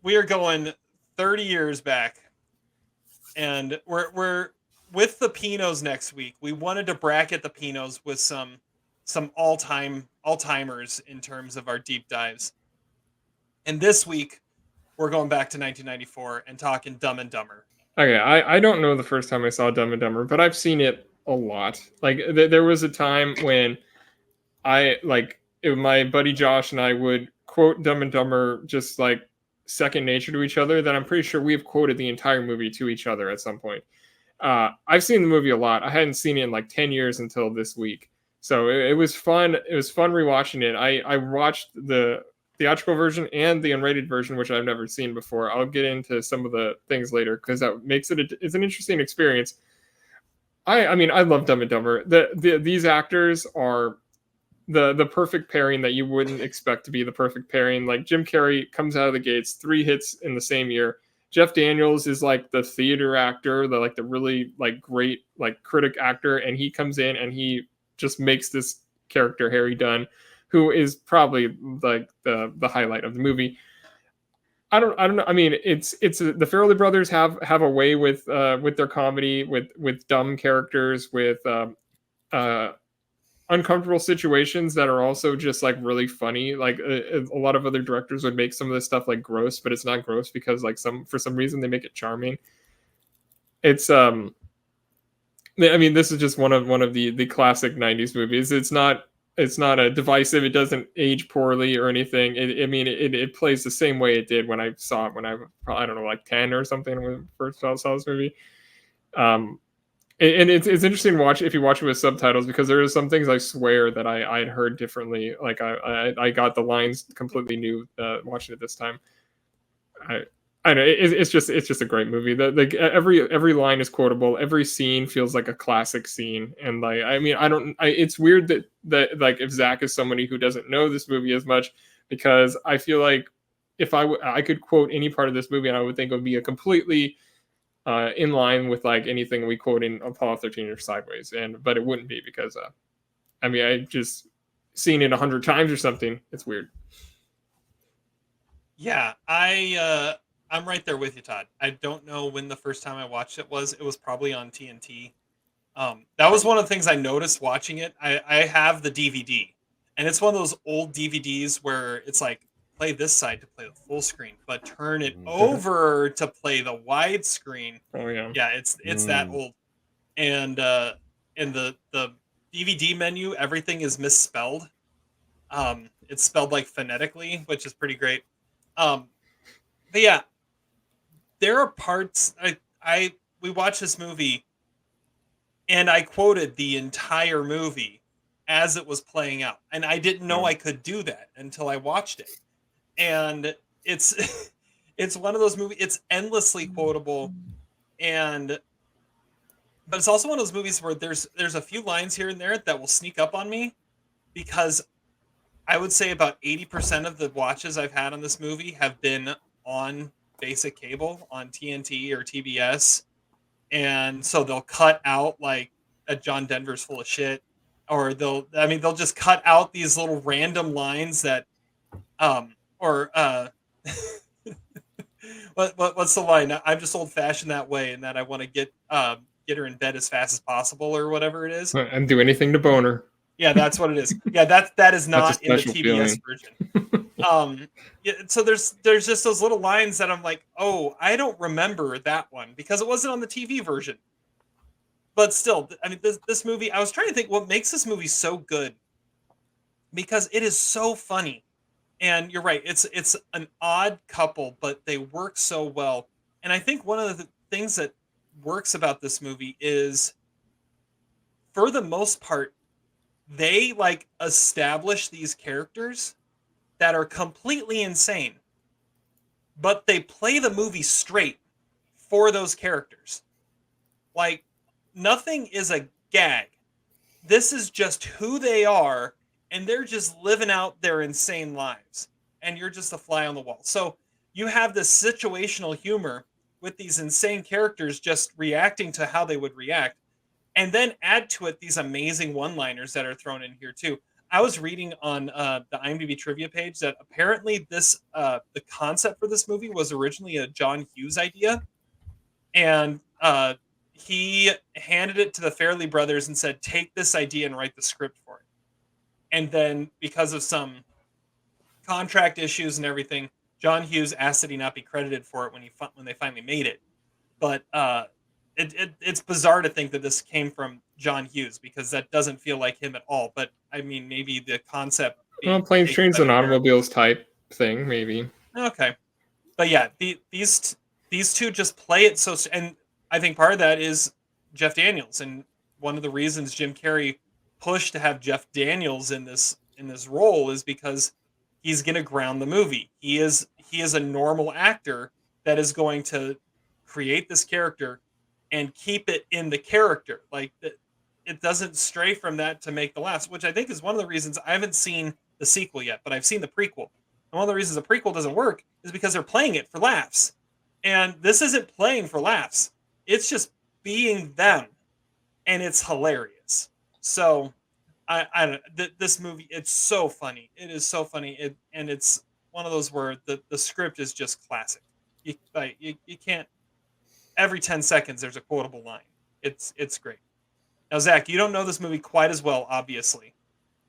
we are going 30 years back, and we're with the Pinos next week. We wanted to bracket the Pinos with some all timers in terms of our deep dives. And this week we're going back to 1994 and talking Dumb and Dumber. Okay, I don't know the first time I saw Dumb and Dumber, but I've seen it a lot. Like there was a time when my buddy Josh and I would quote Dumb and Dumber just like second nature to each other. That I'm pretty sure we've quoted the entire movie to each other at some point. I've seen the movie a lot. I hadn't seen it in like 10 years until this week. So it was fun. It was fun rewatching it. I watched the theatrical version and the unrated version, which I've never seen before. I'll get into some of the things later because that makes it's an interesting experience. I mean, I love Dumb and Dumber. These actors are the perfect pairing that you wouldn't expect to be the perfect pairing. Like Jim Carrey comes out of the gates, 3 hits in the same year. Jeff Daniels is like the theater actor, the really like great like critic actor, and he comes in and he just makes this character Harry Dunne, who is probably like the highlight of the movie. I don't know. I mean, it's the Farrelly Brothers have a way with their comedy with dumb characters with uncomfortable situations that are also just like really funny. Like a lot of other directors would make some of this stuff like gross, but it's not gross because like for some reason they make it charming. It's I mean, this is just one of the classic 90s movies. It's not a divisive, it doesn't age poorly or anything. It plays the same way it did when I saw it when I don't know, like 10 or something when I first saw this movie. And it's interesting to watch if you watch it with subtitles because there are some things I swear that I had heard differently. Like I got the lines completely new watching it this time. I know it's just a great movie. Like every line is quotable. Every scene feels like a classic scene. And like I mean it's weird that like if Zach is somebody who doesn't know this movie as much, because I feel like if I could quote any part of this movie and I would think it would be a completely in line with like anything we quote in Apollo 13 or Sideways, but it wouldn't be because I mean I just seen it 100 times or something. It's weird. Yeah, I'm right there with you, Todd. I don't know when the first time I watched it was. It was probably on TNT. That was one of the things I noticed watching it. I have the DVD, and it's one of those old DVDs where it's like play this side to play the full screen, but turn it over to play the widescreen. Oh yeah. Yeah, it's that old. And in the DVD menu, everything is misspelled. It's spelled like phonetically, which is pretty great. But yeah, there are parts I we watched this movie and I quoted the entire movie as it was playing out. And I didn't know I could do that until I watched it. And it's it's one of those movies, it's endlessly quotable, and but it's also one of those movies where there's a few lines here and there that will sneak up on me because I would say about 80% of the watches I've had on this movie have been on basic cable on TNT or TBS. And so they'll cut out like a John Denver's full of shit, or they'll just cut out these little random lines that or what's the line? I'm just old fashioned that way, and that I want to get her in bed as fast as possible, or whatever it is. And do anything to bone her. Yeah, that's what it is. Yeah, that is not in the TBS feeling. version. Yeah, so there's just those little lines that I'm like, oh, I don't remember that one because it wasn't on the TV version. But still, I mean, this movie, I was trying to think what makes this movie so good, because it is so funny. And you're right, it's an odd couple, but they work so well. And I think one of the things that works about this movie is, for the most part, they like establish these characters that are completely insane, but they play the movie straight for those characters. Like, nothing is a gag. This is just who they are, and they're just living out their insane lives. And you're just a fly on the wall. So you have this situational humor with these insane characters just reacting to how they would react. And then add to it these amazing one-liners that are thrown in here too. I was reading on the IMDb trivia page that apparently this the concept for this movie was originally a John Hughes idea, and he handed it to the Farrelly Brothers and said, "Take this idea and write the script for it." And then, because of some contract issues and everything, John Hughes asked that he not be credited for it when they finally made it. But it's bizarre to think that this came from John Hughes, because that doesn't feel like him at all. But I mean, maybe the concept Well, being planes, taken trains, by and the Farrelly. automobiles type thing, maybe. Okay, but yeah, these two just play it so. And I think part of that is Jeff Daniels, and one of the reasons Jim Carrey pushed to have Jeff Daniels in this role is because he's going to ground the movie. He is a normal actor that is going to create this character and keep it in the character. Like it doesn't stray from that to make the laughs, which I think is one of the reasons I haven't seen the sequel yet, but I've seen the prequel. And one of the reasons the prequel doesn't work is because they're playing it for laughs. And this isn't playing for laughs. It's just being them. And it's hilarious. So I don't this movie, it's so funny. It is so funny. And it's one of those where the script is just classic. You can't, every 10 seconds there's a quotable line. It's great. Now, Zach, you don't know this movie quite as well, obviously.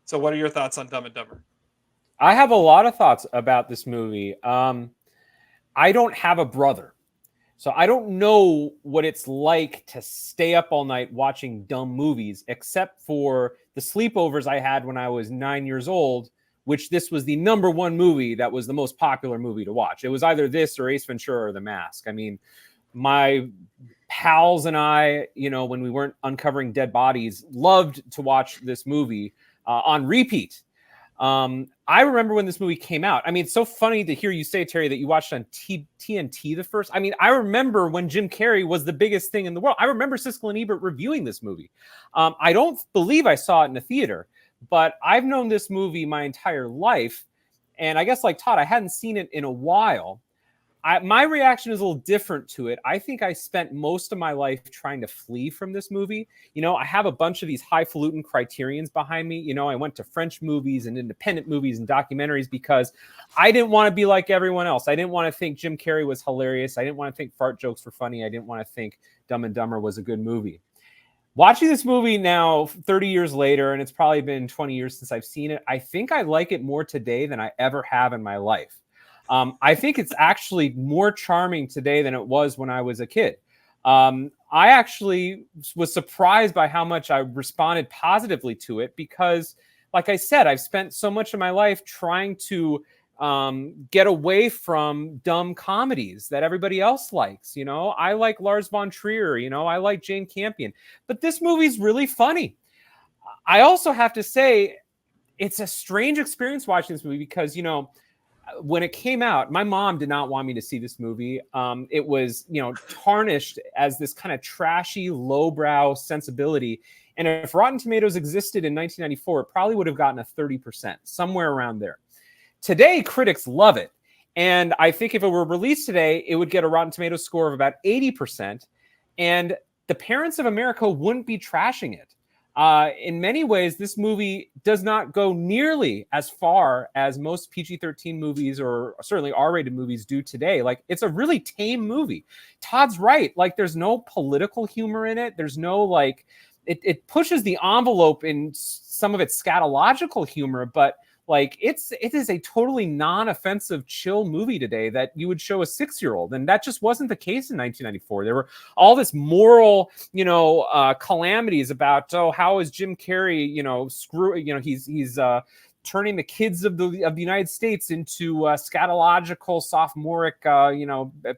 So what are your thoughts on Dumb and Dumber? I have a lot of thoughts about this movie. I don't have a brother, so I don't know what it's like to stay up all night watching dumb movies, except for the sleepovers I had when I was 9 years old, which this was the number one movie that was the most popular movie to watch. It was either this or Ace Ventura or The Mask. I mean, my pals and I, when we weren't uncovering dead bodies, loved to watch this movie on repeat. I remember when this movie came out. I mean, it's so funny to hear you say, Terry, that you watched on TNT the first. I mean, I remember when Jim Carrey was the biggest thing in the world. I remember Siskel and Ebert reviewing this movie. I don't believe I saw it in the theater, but I've known this movie my entire life. And I guess like Todd, I hadn't seen it in a while. My reaction is a little different to it. I think I spent most of my life trying to flee from this movie. I have a bunch of these highfalutin criterions behind me. I went to French movies and independent movies and documentaries because I didn't want to be like everyone else. I didn't want to think Jim Carrey was hilarious. I didn't want to think fart jokes were funny. I didn't want to think Dumb and Dumber was a good movie. Watching this movie now, 30 years later, and it's probably been 20 years since I've seen it, I think I like it more today than I ever have in my life. I think it's actually more charming today than it was when I was a kid. I actually was surprised by how much I responded positively to it because, like I said, I've spent so much of my life trying to get away from dumb comedies that everybody else likes. I like Lars von Trier, I like Jane Campion, but this movie's really funny. I also have to say it's a strange experience watching this movie because, when it came out, my mom did not want me to see this movie. It was, tarnished as this kind of trashy, lowbrow sensibility. And if Rotten Tomatoes existed in 1994, it probably would have gotten a 30%, somewhere around there. Today, critics love it. And I think if it were released today, it would get a Rotten Tomatoes score of about 80%. And the parents of America wouldn't be trashing it. In many ways, this movie does not go nearly as far as most PG-13 movies or certainly R-rated movies do today. Like, it's a really tame movie. Todd's right. Like, there's no political humor in it. There's no, it pushes the envelope in some of its scatological humor, but it is a totally non-offensive, chill movie today that you would show a 6-year-old. And that just wasn't the case in 1994. There were all this moral, calamities about, how is Jim Carrey, he's turning the kids of the United States into scatological, sophomoric,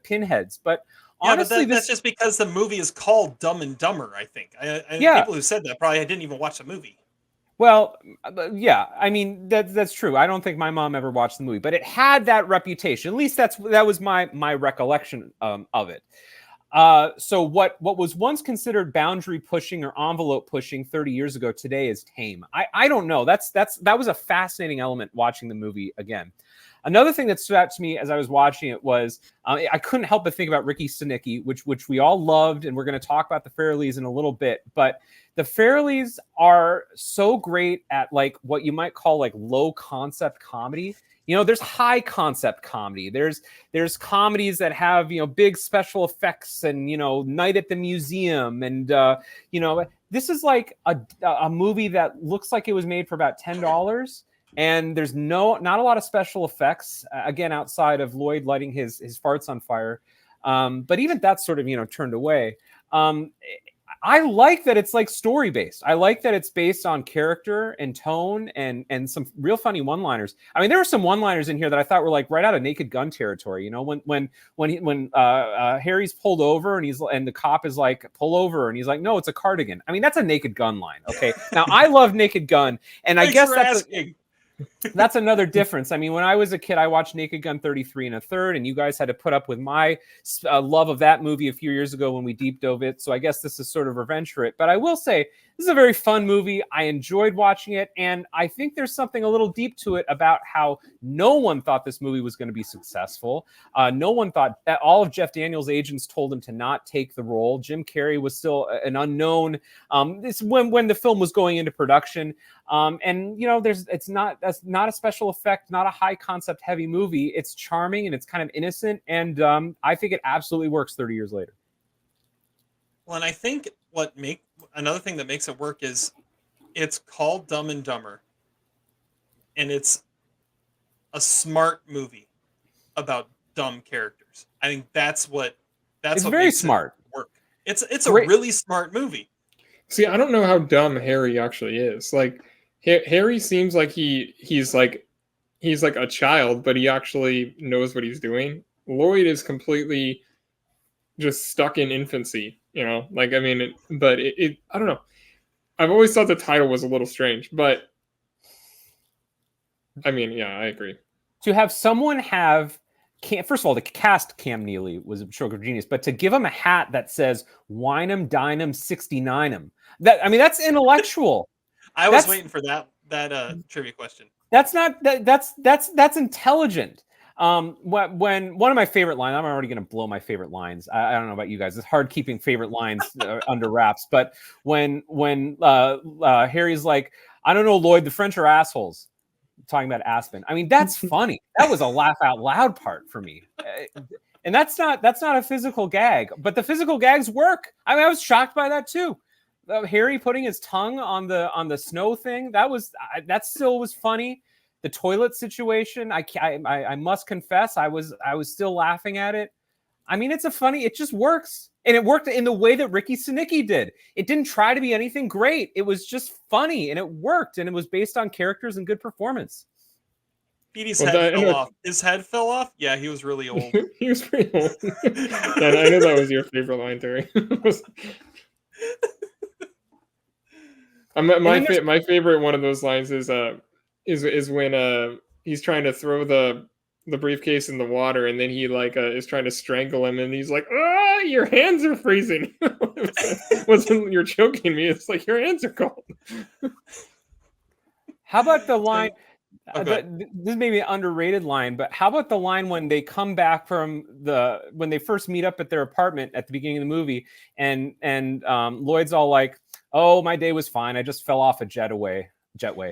pinheads. But honestly, that's just because the movie is called Dumb and Dumber, I think. People who said that probably didn't even watch the movie. Well, yeah, I mean, that's true. I don't think my mom ever watched the movie, but it had that reputation. At least that was my recollection of it. So what was once considered boundary pushing or envelope pushing 30 years ago today is tame. I don't know. That was a fascinating element watching the movie again. Another thing that stood out to me as I was watching it was I couldn't help but think about Ricky Stenicki, which we all loved, and we're going to talk about the Farrellys in a little bit. But the Farrellys are so great at like what you might call like low concept comedy. You know, there's high concept comedy. There's comedies that have, you know, big special effects and, you know, night at the museum. And, you know, this is like a movie that looks like it was made for about $10. And there's not a lot of special effects, again, outside of Lloyd lighting his farts on fire. But even that's sort of, you know, turned away. I like that it's like story based. I like that it's based on character and tone and some real funny one-liners. I mean, there were some one-liners in here that I thought were like right out of Naked Gun territory. You know, when Harry's pulled over and the cop is like, pull over, and he's like, no, it's a cardigan. I mean, that's a Naked Gun line. Okay, now I love Naked Gun, and I guess that's another difference. I mean, when I was a kid, I watched Naked Gun 33 1/3, and you guys had to put up with my love of that movie a few years ago when we deep dove it. So I guess this is sort of revenge for it. But I will say, this is a very fun movie. I enjoyed watching it, and I think there's something a little deep to it about how no one thought this movie was going to be successful. No one thought that. All of Jeff Daniels' agents told him to not take the role. Jim Carrey was still an unknown. This when the film was going into production. And you know, that's not a special effect, not a high concept heavy movie. It's charming and it's kind of innocent, and I think it absolutely works 30 years later. Well, and I think another thing that makes it work is it's called Dumb and Dumber, and it's a smart movie about dumb characters. I think that's what very makes smart. It work. It's a really smart movie. See, I don't know how dumb Harry actually is. Like, Harry seems like he's like a child, but he actually knows what he's doing. Lloyd is completely just stuck in infancy, you know. Like, I mean, I don't know. I've always thought the title was a little strange, but I mean, yeah, I agree. To have someone first of all, to cast Cam Neely was a stroke of genius, but to give him a hat that says "Wine 'em, dine 'em, 69 'em," that's intellectual. I was waiting for that trivia question. That's intelligent. When one of my favorite lines, I'm already going to blow my favorite lines. I don't know about you guys. It's hard keeping favorite lines under wraps. But when Harry's like, I don't know, Lloyd, the French are assholes. Talking about Aspen. I mean, that's funny. That was a laugh out loud part for me. And that's not a physical gag, but the physical gags work. I mean, I was shocked by that too. Harry putting his tongue on the snow thing, that still was funny. The toilet situation, I must confess, I was still laughing at it. I mean, it just works. And it worked in the way that Ricky Stenicki did. It didn't try to be anything great. It was just funny, and it worked, and it was based on characters and good performance. Petey's head fell off. His head fell off? Yeah, he was really old. He was pretty old. I know that was your favorite line, Terry. My favorite one of those lines is when he's trying to throw the briefcase in the water, and then he is trying to strangle him, and he's like, "Ah, your hands are freezing." You're choking me. It's like, your hands are cold. How about the line? This may be an underrated line, but how about the line when they come back when they first meet up at their apartment at the beginning of the movie, and Lloyd's all like, "Oh, my day was fine. I just fell off a jetway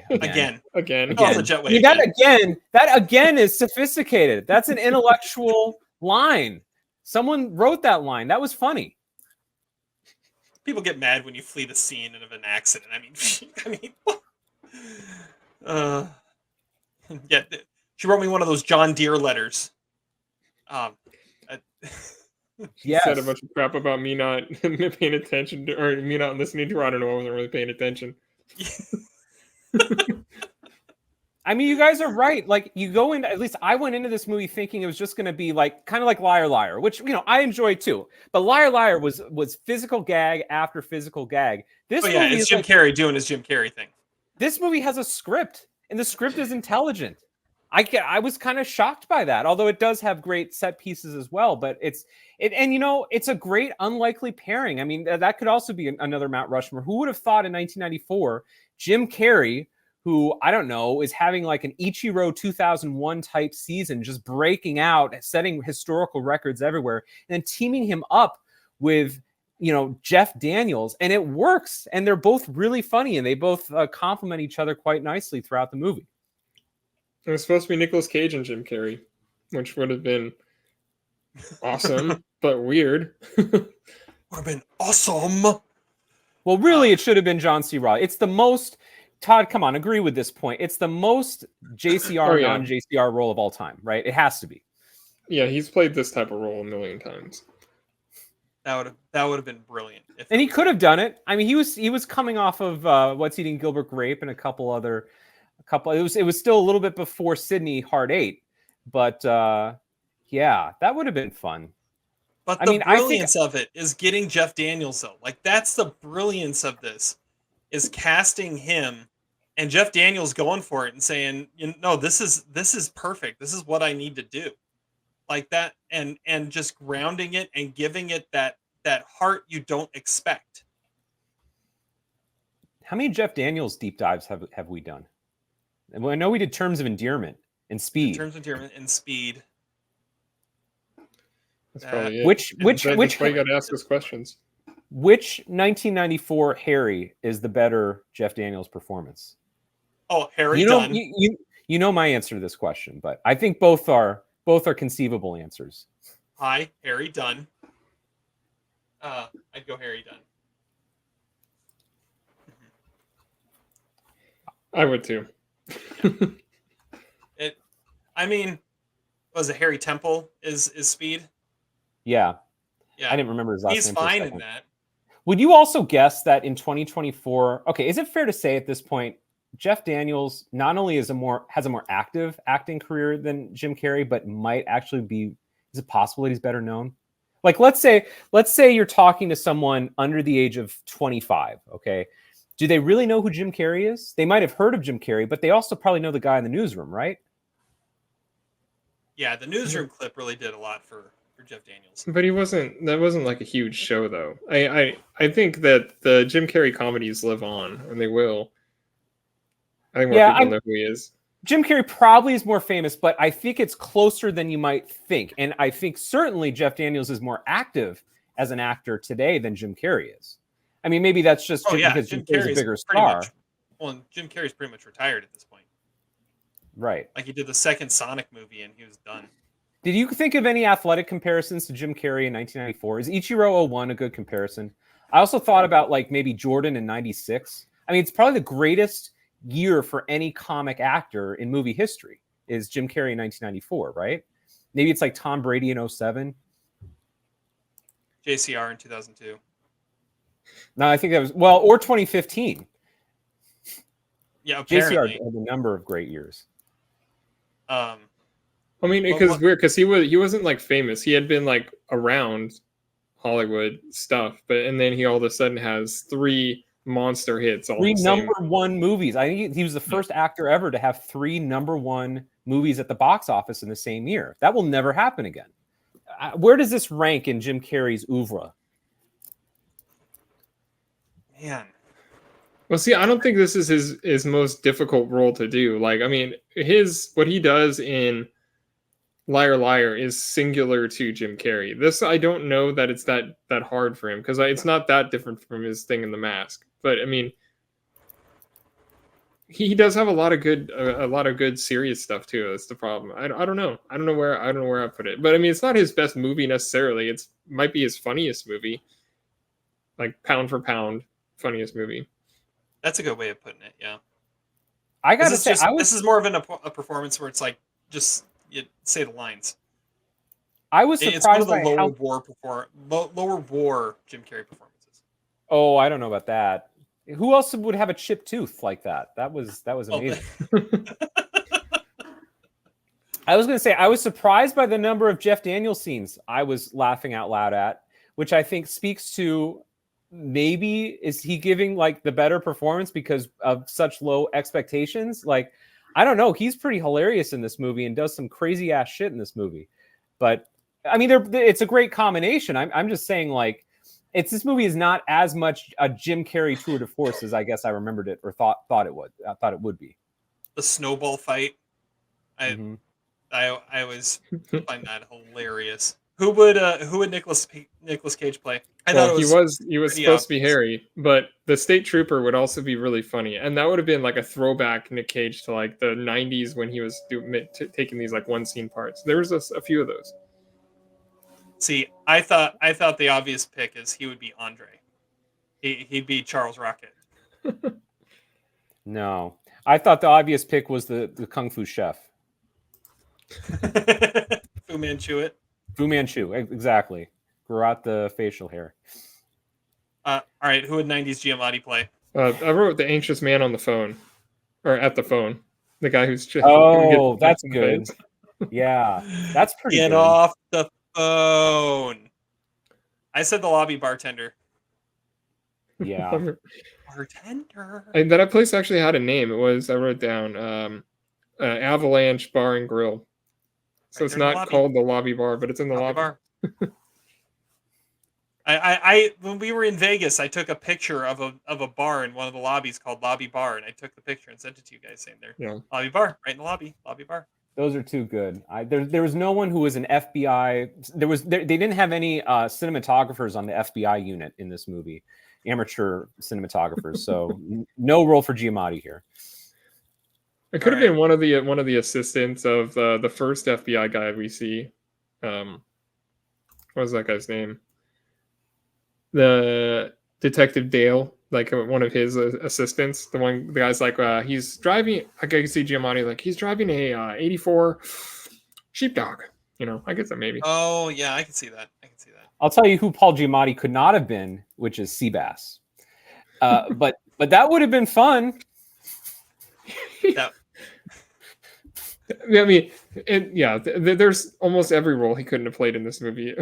again." Off a jetway. I mean, that again is sophisticated. That's an intellectual line. Someone wrote that line. That was funny. People get mad when you flee the scene of an accident. I mean, yeah, she wrote me one of those John Deere letters. She said a bunch of crap about me not paying attention or me not listening to her. I don't know. I wasn't really paying attention. I mean, you guys are right. Like, you go into, at least I went into this movie thinking it was just going to be like kind of like Liar Liar, which, you know, I enjoyed too. But Liar Liar was physical gag after physical gag. This movie it's Jim Carrey doing his Jim Carrey thing. This movie has a script, and the script is intelligent. I was kind of shocked by that, although it does have great set pieces as well. But it's a great unlikely pairing. I mean, that could also be another Mount Rushmore. Who would have thought in 1994 Jim Carrey who, I don't know, is having like an Ichiro 2001 type season, just breaking out, setting historical records everywhere, and then teaming him up with, Jeff Daniels, and it works. And they're both really funny, and they both complement each other quite nicely throughout the movie. It was supposed to be Nicolas Cage and Jim Carrey, which would have been awesome, but weird. Would have been awesome. Well, really, it should have been John C. Reilly. It's the most, Todd, come on, agree with this point. It's the most JCR, non-JCR role of all time, right? It has to be. Yeah, he's played this type of role a million times. That would have been brilliant. And he could have done it. I mean, he was coming off of What's Eating Gilbert Grape and a couple. It was still a little bit before Sydney Hard 8, but yeah, that would have been fun. But the brilliance of it is getting Jeff Daniels though. Like that's the brilliance of this, is casting him and Jeff Daniels going for it and saying, this is perfect. This is what I need to do. Like that, and just grounding it and giving it that heart you don't expect. How many Jeff Daniels deep dives have we done? Well, I know we did Terms of Endearment and Speed. Terms of Endearment and Speed. That's probably it. Which that's why you got to ask us questions. Which 1994 Harry is the better Jeff Daniels performance? Oh, Harry Dunne. You know my answer to this question, but I think both are conceivable answers. Hi, Harry Dunne. I'd go Harry Dunne. I would too. Was it Harry Temple is Speed? Yeah. Yeah. I didn't remember his last name. He's fine in that. Would you also guess that in 2024, okay, is it fair to say at this point, Jeff Daniels not only has a more active acting career than Jim Carrey, but might actually be, is it possible that he's better known? Like, let's say you're talking to someone under the age of 25, okay? Do they really know who Jim Carrey is? They might have heard of Jim Carrey, but they also probably know the guy in the newsroom, right? Yeah, the newsroom clip really did a lot for Jeff Daniels. But that wasn't like a huge show though. I think that the Jim Carrey comedies live on, and they will. I think more people know who he is. Jim Carrey probably is more famous, but I think it's closer than you might think. And I think certainly Jeff Daniels is more active as an actor today than Jim Carrey is. I mean, maybe that's just because Jim Carrey's a bigger star. Jim Carrey's pretty much retired at this point. Right. Like he did the second Sonic movie and he was done. Did you think of any athletic comparisons to Jim Carrey in 1994? Is Ichiro 01 a good comparison? I also thought about like maybe Jordan in 96. I mean, it's probably the greatest year for any comic actor in movie history is Jim Carrey in 1994, right? Maybe it's like Tom Brady in 07. JCR in 2002. No, I think that was, or 2015. Yeah, apparently. JCR had a number of great years. I mean, because it's weird because he wasn't like famous. He had been like around Hollywood stuff, and then he all of a sudden has 3 monster hits. Three number one movies. I think he was the first actor ever to have 3 number 1 movies at the box office in the same year. That will never happen again. Where does this rank in Jim Carrey's oeuvre? Man. Well, see, I don't think this is his most difficult role to do. Like, I mean, what he does in Liar Liar is singular to Jim Carrey. This, I don't know that it's that hard for him because it's not that different from his thing in The Mask. But I mean, he does have a lot of good serious stuff too. That's the problem. I don't know. I don't know where I put it. But I mean, it's not his best movie necessarily. It might be his funniest movie, like pound for pound funniest movie. That's a good way of putting it. Yeah. I gotta say, this is more of a performance where it's like just you say the lines. I was surprised it's one of the by lower war Jim Carrey performances. Oh, I don't know about that. Who else would have a chipped tooth like that? That was amazing. I was going to say, I was surprised by the number of Jeff Daniels scenes I was laughing out loud at, which I think speaks to maybe is he giving like the better performance because of such low expectations? Like, I don't know. He's pretty hilarious in this movie and does some crazy ass shit in this movie. But I mean, it's a great combination. I'm just saying, like, This movie is not as much a Jim Carrey tour de force as I guess I remembered it or thought it would. I thought it would be. The snowball fight. Mhm. I always find that hilarious. Who would Nicolas Cage play? I thought Well, it he was pretty supposed to be obvious. Harry, but the State Trooper would also be really funny, and that would have been like a throwback Nick Cage to like the '90s when he was taking these like one scene parts. There was a few of those. See, I thought the obvious pick is he would be Andre. He'd be Charles Rocket. No, I thought the obvious pick was the Kung Fu chef. Fu Manchu it. Fu Manchu, exactly. Grew out the facial hair. All right, who would '90s Giamatti play? I wrote the anxious man on the phone, or at the phone. The guy who's just Oh, that's good. Yeah, that's pretty Get good. off the phone. I said the lobby bartender. Yeah. Bartender. And that place actually had a name. It was, I wrote down, Avalanche Bar and Grill. So Right it's there in the not lobby. called the lobby bar, but it's in the lobby. Bar. I when we were in Vegas, I took a picture of a bar in one of the lobbies called Lobby Bar, and I took the picture and sent it to you guys, saying there, Yeah. Lobby Bar, right in the lobby bar. Those are too good. There was no one who was an FBI. They didn't have any cinematographers on the FBI unit in this movie, amateur cinematographers. So no role for Giamatti here. It could have been one of the assistants of the first FBI guy we see. What was that guy's name? The Detective Dale, like one of his assistants. The guy's like, he's driving. I can see Giamatti like he's driving a '84 sheepdog. You know, I guess that maybe. Oh yeah, I can see that. I'll tell you who Paul Giamatti could not have been, which is Seabass. But that would have been fun. Yeah. I mean, there's almost every role he couldn't have played in this movie.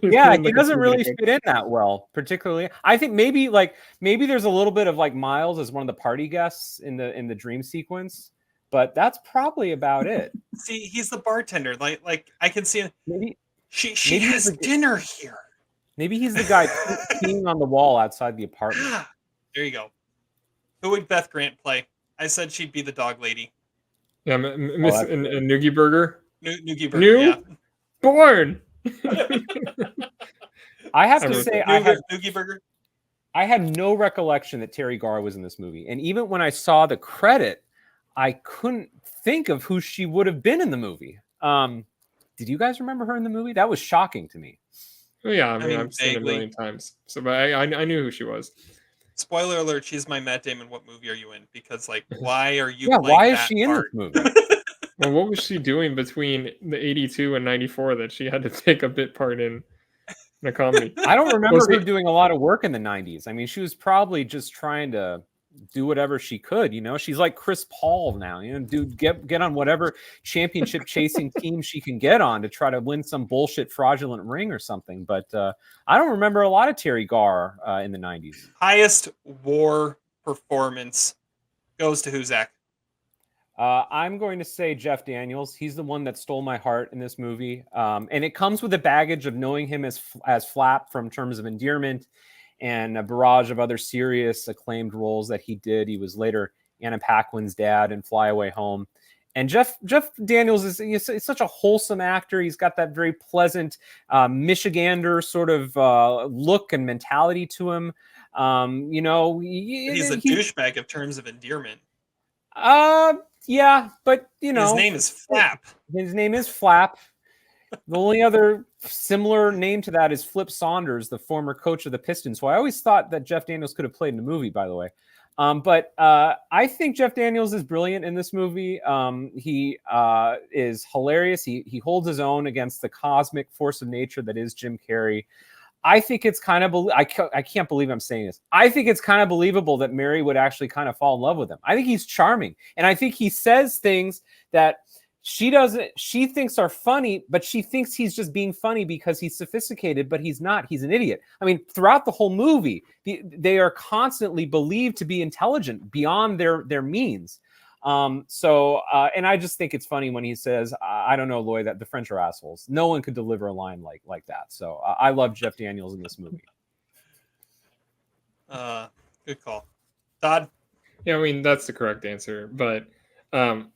Yeah, he doesn't really fit in that well, particularly. I think maybe there's a little bit of like Miles as one of the party guests in the dream sequence, but that's probably about it. See, he's the bartender. Like I can see him. Maybe she has dinner here. Maybe he's the guy peeing on the wall outside the apartment. There you go. Who would Beth Grant play? I said she'd be the dog lady. Yeah, Miss Noogie Burger. Noogie Burger. Yeah. Born. I have to say, Noogie Burger. I had no recollection that Terry Garr was in this movie, and even when I saw the credit, I couldn't think of who she would have been in the movie. Did you guys remember her in the movie? That was shocking to me. Oh, yeah, I mean I've seen it a million times, so but I knew who she was. Spoiler alert: she's my Matt Damon. What movie are you in? Because like, why are you? Yeah, playing why is that she part? in this movie? Well, what was she doing between the '82 and '94 that she had to take a bit part in a comedy? I don't remember her doing a lot of work in the '90s. I mean, she was probably just trying to do whatever she could. You know, she's like Chris Paul now. You know, dude, get on whatever championship chasing team she can get on to try to win some bullshit fraudulent ring or something. But I don't remember a lot of Terry Garr in the '90s. Highest war performance goes to who, Zach? I'm going to say Jeff Daniels. He's the one that stole my heart in this movie, and it comes with the baggage of knowing him as Flap from Terms of Endearment, and a barrage of other serious acclaimed roles that he did. He was later Anna Paquin's dad in Fly Away Home. And Jeff Daniels is such a wholesome actor. He's got that very pleasant Michigander sort of look and mentality to him. You know, he's a douchebag of Terms of Endearment. Yeah, but you know, his name is Flap. His name is Flap. The only other similar name to that is Flip Saunders, the former coach of the Pistons. So I always thought that Jeff Daniels could have played in the movie, by the way. But I think Jeff Daniels is brilliant in this movie. He is hilarious. He holds his own against the cosmic force of nature that is Jim Carrey. I think it's kind of I can't believe I'm saying this. I think it's kind of believable that Mary would actually kind of fall in love with him. I think he's charming, and I think he says things that she thinks are funny, but she thinks he's just being funny because he's sophisticated, but he's not. He's an idiot. I mean, throughout the whole movie, they are constantly believed to be intelligent beyond their means. And I just think it's funny when he says, I don't know, Lloyd, that the French are assholes. No one could deliver a line like that. So I love Jeff Daniels in this movie. Good call, Todd. Yeah, I mean that's the correct answer, but um,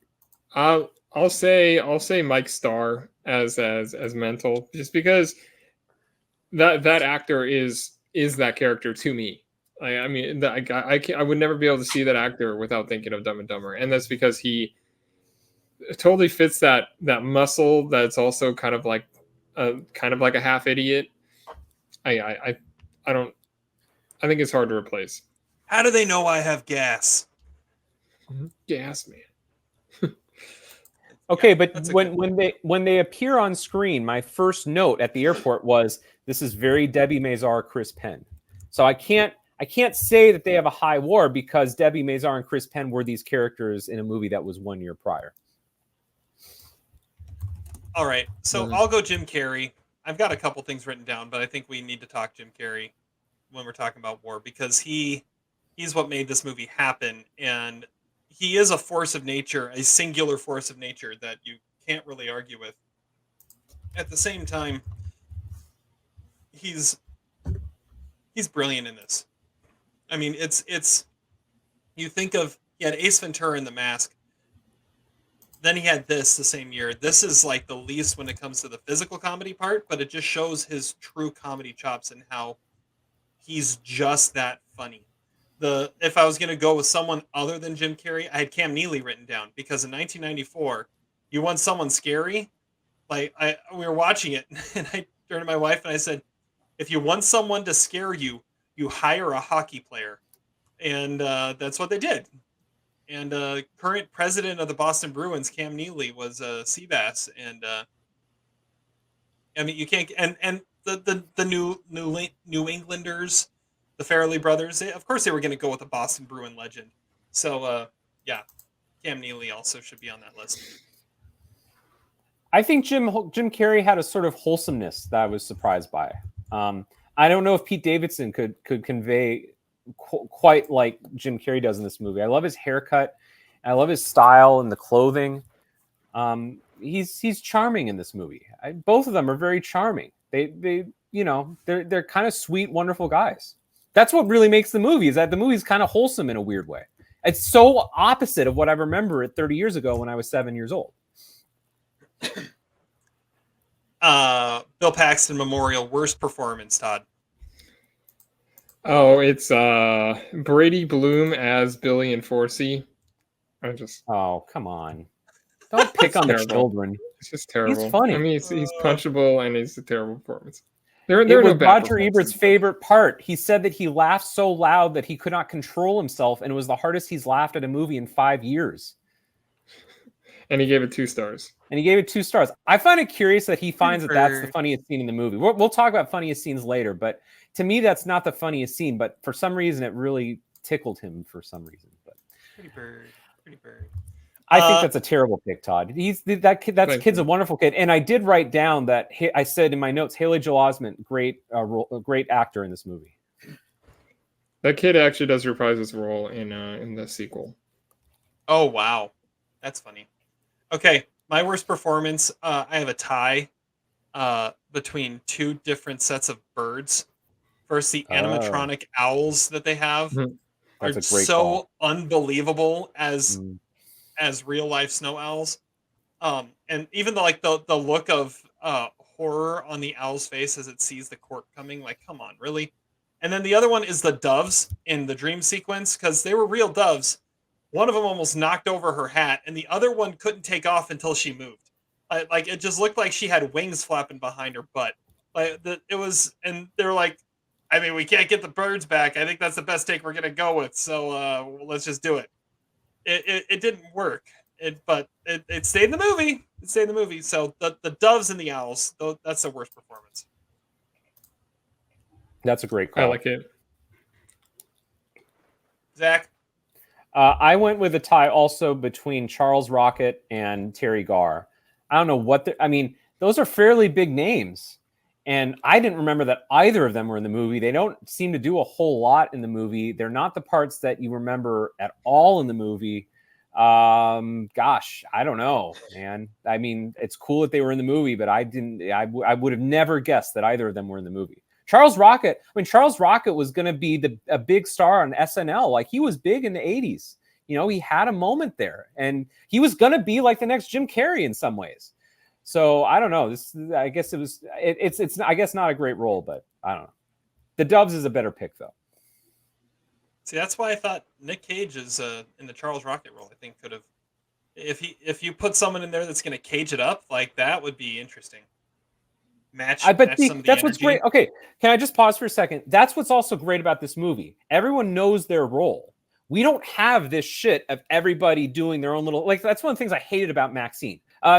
I'll say Mike Starr as mental, just because that actor is that character to me. I mean, I would never be able to see that actor without thinking of Dumb and Dumber, and that's because he totally fits that muscle that's also kind of like a half idiot. I don't. I think it's hard to replace. How do they know I have gas? Gas man. Okay, Yeah, but that's a when they appear on screen, my first note at the airport was, "This is very Debbie Mazar, Chris Penn." So I can't say that they have a high war because Debbie Mazar and Chris Penn were these characters in a movie that was 1 year prior. All right, so I'll go Jim Carrey. I've got a couple things written down, but I think we need to talk Jim Carrey when we're talking about war because he's what made this movie happen, and he is a force of nature, a singular force of nature that you can't really argue with. At the same time, he's brilliant in this. I mean, it's you think of he had Ace Ventura in The Mask. Then he had this the same year. This is like the least when it comes to the physical comedy part, but it just shows his true comedy chops and how he's just that funny. If I was going to go with someone other than Jim Carrey, I had Cam Neely written down because in 1994, you want someone scary. Like we were watching it, and I turned to my wife and I said, "If you want someone to scare you, you hire a hockey player," and that's what they did. And current president of the Boston Bruins, Cam Neely, was Seabass, and I mean you can't and the New Englanders, the Farrelly Brothers, of course they were going to go with a Boston Bruin legend. So yeah, Cam Neely also should be on that list. I think Jim Carrey had a sort of wholesomeness that I was surprised by. I don't know if Pete Davidson could convey quite like Jim Carrey does in this movie. I love his haircut. I love his style and the clothing. He's charming in this movie. Both of them are very charming. They're kind of sweet, wonderful guys. That's what really makes the movie, is that the movie's kind of wholesome in a weird way. It's so opposite of what I remember it 30 years ago when I was 7 years old. Bill Paxton Memorial, worst performance, Todd. Oh, it's Brady Bloom as Billy and Forsey. Oh, come on. Don't pick on the children. It's just terrible. He's funny. I mean, he's punchable, and it's a terrible performance. There It are was no bad Roger Ebert's favorite part. He said that he laughed so loud that he could not control himself, and it was the hardest he's laughed at a movie in 5 years. And he gave it 2 stars. I find it curious that he finds that that's the funniest scene in the movie. We'll talk about funniest scenes later, but to me, that's not the funniest scene. But for some reason, it really tickled him for some reason. But Pretty bird. I think that's a terrible pick, Todd. That kid's a wonderful kid, and I did write down that I said in my notes, Haley Joel Osment, great actor in this movie. That kid actually does reprise his role in the sequel. Oh wow, that's funny. Okay, my worst performance. I have a tie between two different sets of birds. First, the animatronic owls that they have are so unbelievable as real life snow owls. And even the look of horror on the owl's face as it sees the cork coming, like, come on, really? And then the other one is the doves in the dream sequence, because they were real doves. One of them almost knocked over her hat, and the other one couldn't take off until she moved. Like it just looked like she had wings flapping behind her butt. And they were like, I mean, we can't get the birds back. I think that's the best take we're gonna go with. So let's just do it. It didn't work. But it stayed in the movie. It stayed in the movie. So the doves and the owls, that's the worst performance. That's a great call. I like it. Zach? I went with a tie also between Charles Rocket and Terry Garr. I don't know what those are fairly big names. And I didn't remember that either of them were in the movie. They don't seem to do a whole lot in the movie. They're not the parts that you remember at all in the movie. Gosh, I don't know, man. I mean, it's cool that they were in the movie, but I would have never guessed that either of them were in the movie. Charles Rocket. I mean, Charles Rocket was going to be a big star on SNL. Like, he was big in the 80s. You know, he had a moment there, and he was going to be like the next Jim Carrey in some ways. So I don't know. I guess it's I guess not a great role, but I don't know. The Doves is a better pick though. See, that's why I thought Nick Cage is in the Charles Rocket role. I think could have, if you put someone in there that's going to cage it up, like that would be interesting. Match some of the that's what's energy. great. Okay, can I just pause for a second? That's what's also great about this movie. Everyone knows their role. We don't have this shit of everybody doing their own little, like, that's one of the things I hated about Maxine.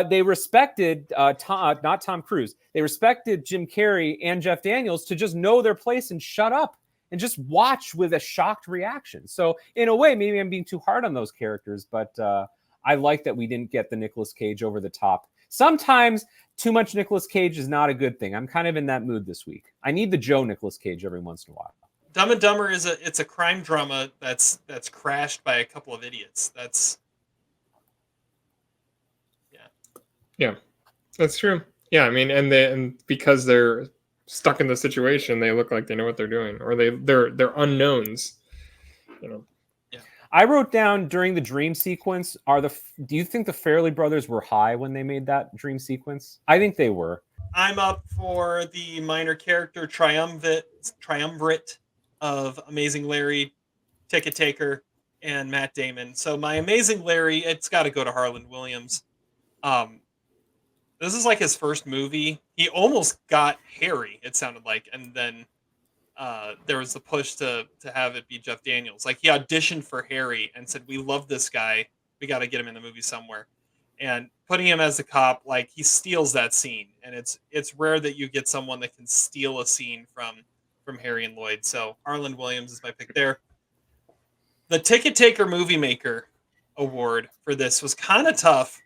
They respected not Tom Cruise. They respected Jim Carrey and Jeff Daniels to just know their place and shut up and just watch with a shocked reaction. So in a way, maybe I'm being too hard on those characters, but I like that we didn't get the Nicolas Cage over the top. Sometimes too much Nicolas Cage is not a good thing. I'm kind of in that mood this week. I need the Joe Nicolas Cage every once in a while. Dumb and Dumber it's a crime drama that's crashed by a couple of idiots. Yeah, that's true. Yeah, I mean, and because they're stuck in the situation, they look like they know what they're doing, or they're unknowns. You know. Yeah. I wrote down during the dream sequence. Do you think the Farrelly Brothers were high when they made that dream sequence? I think they were. I'm up for the minor character triumvirate of Amazing Larry, Ticket Taker, and Matt Damon. So my Amazing Larry, it's got to go to Harland Williams. This is like his first movie. He almost got Harry, it sounded like, and then there was the push to have it be Jeff Daniels. Like, he auditioned for Harry and said, "We love this guy. We got to get him in the movie somewhere." And putting him as the cop, like, he steals that scene, and it's rare that you get someone that can steal a scene from Harry and Lloyd. So Harland Williams is my pick there. The Ticket Taker Movie Maker award for this was kind of tough.